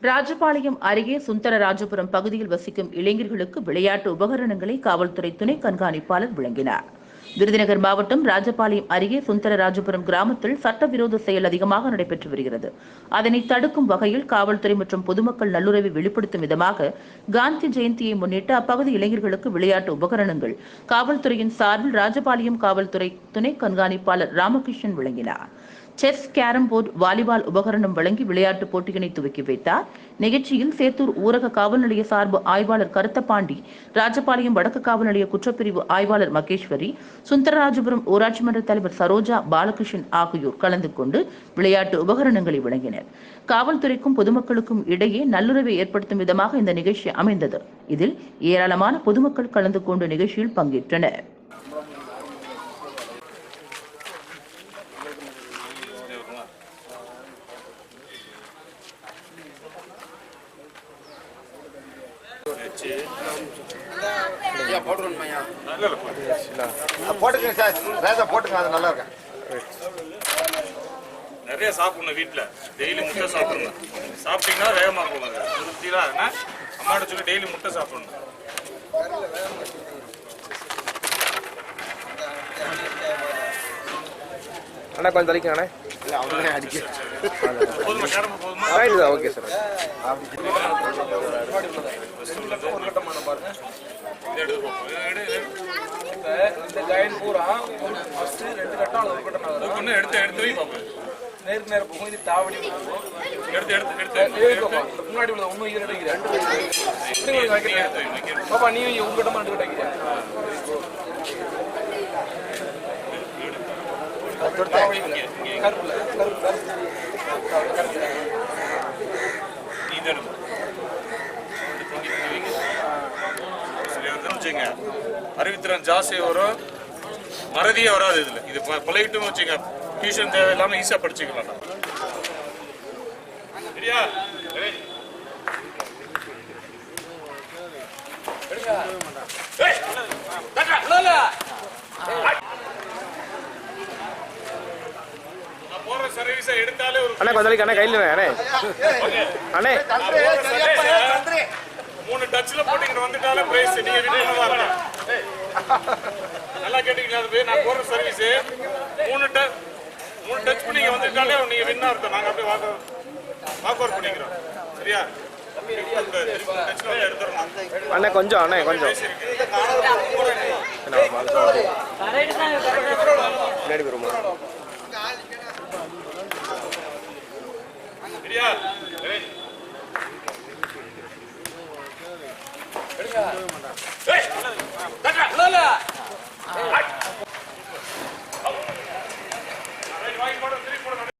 ராஜபாளையம் அருகே சுந்தரராஜபுரம் பகுதியில் வசிக்கும் இளைஞர்களுக்கு விளையாட்டு உபகரணங்களை காவல்துறை துணை கண்காணிப்பாளர் வழங்கினார். விருதுநகர் மாவட்டம் ராஜபாளையம் அருகே சுந்தரராஜபுரம் கிராமத்தில் சட்டவிரோத செயல் அதிகமாக நடைபெற்று வருகிறது. அதனை தடுக்கும் வகையில் காவல்துறை மற்றும் பொதுமக்கள் நல்லுறவை வெளிப்படுத்தும் விதமாக காந்தி ஜெயந்தியை முன்னிட்டு அப்பகுதி இளைஞர்களுக்கு விளையாட்டு உபகரணங்கள் காவல்துறையின் சார்பில் ராஜபாளையம் காவல்துறை துணை கண்காணிப்பாளர் ராமகிருஷ்ணன் வழங்கினார். செஸ், கேரம் போர்டு, வாலிபால் உபகரணம் வழங்கி விளையாட்டு போட்டியினை துவக்கி வைத்தார். நிகழ்ச்சியில் சேத்தூர் ஊரக காவல் நிலைய சார்பு ஆய்வாளர் கருத்தபாண்டி, ராஜபாளையம் வடக்கு காவல் நிலைய குற்றப்பிரிவு ஆய்வாளர் மகேஸ்வரி, சுந்தரராஜபுரம் ஊராட்சி மன்ற தலைவர் சரோஜா பாலகிருஷ்ணன் ஆகியோர் கலந்து கொண்டு விளையாட்டு உபகரணங்களை வழங்கினர். காவல்துறைக்கும் பொதுமக்களுக்கும் இடையே நல்லுறவை ஏற்படுத்தும் விதமாக இந்த நிகழ்ச்சி அமைந்தது. இதில் ஏராளமான பொதுமக்கள் கலந்து கொண்டு நிகழ்ச்சியில் பங்கேற்றனர். நிறைய சாப்பிடணும். வீட்டில் டெய்லி முட்டை சாப்பிடணும். சாப்பிட்டீங்கன்னா வேகமாக போகணும். அம்மாட்ட சொல்லி டெய்லி முட்டை சாப்பிடணும். அண்ணா கொஞ்சம் தலிக்கண்ணே. Okay sir. இந்த ஜாயின் பூரா ஃபர்ஸ்ட் 2 கட்டம் அது ஒரு கட்டம் ஒண்ணு எடுத்து வை பாப்பா. நேருக்கு நேர போகும். இது தாவடி போகும். முன்னாடி உள்ள ஒண்ணு ஈரடி பாப்பா. நீ உங்க கட்டமா 2 கட்டம் வைக்கிறியா? அறிவித்திறன் ஜாஸ்தி வரும், மறதியே வராது. இது பழகிட்டும் வச்சுங்க. டியூஷன் தேவையில்லாம ஈஸியா படிச்சுக்கலாம். சரியா? சர்வீஸ் எடுத்தாலே அண்ணா கொஞ்சம் அண்ணா கையில் அண்ணே 3 டச்ல போட்டு வந்துட்டாலே பிரைஸ். நீங்க வீட்டுல வரணும். நல்லா கேட்டீங்களா? அது நான் போற சர்வீஸ் 3 டச் பண்ணி வந்துட்டாலே நீங்க வின்னா அர்த்தம். நாங்க அப்படியே வாக் அவுட் பண்ணிக்கிறோம். சரியா? அண்ணா கொஞ்சம் சரியா?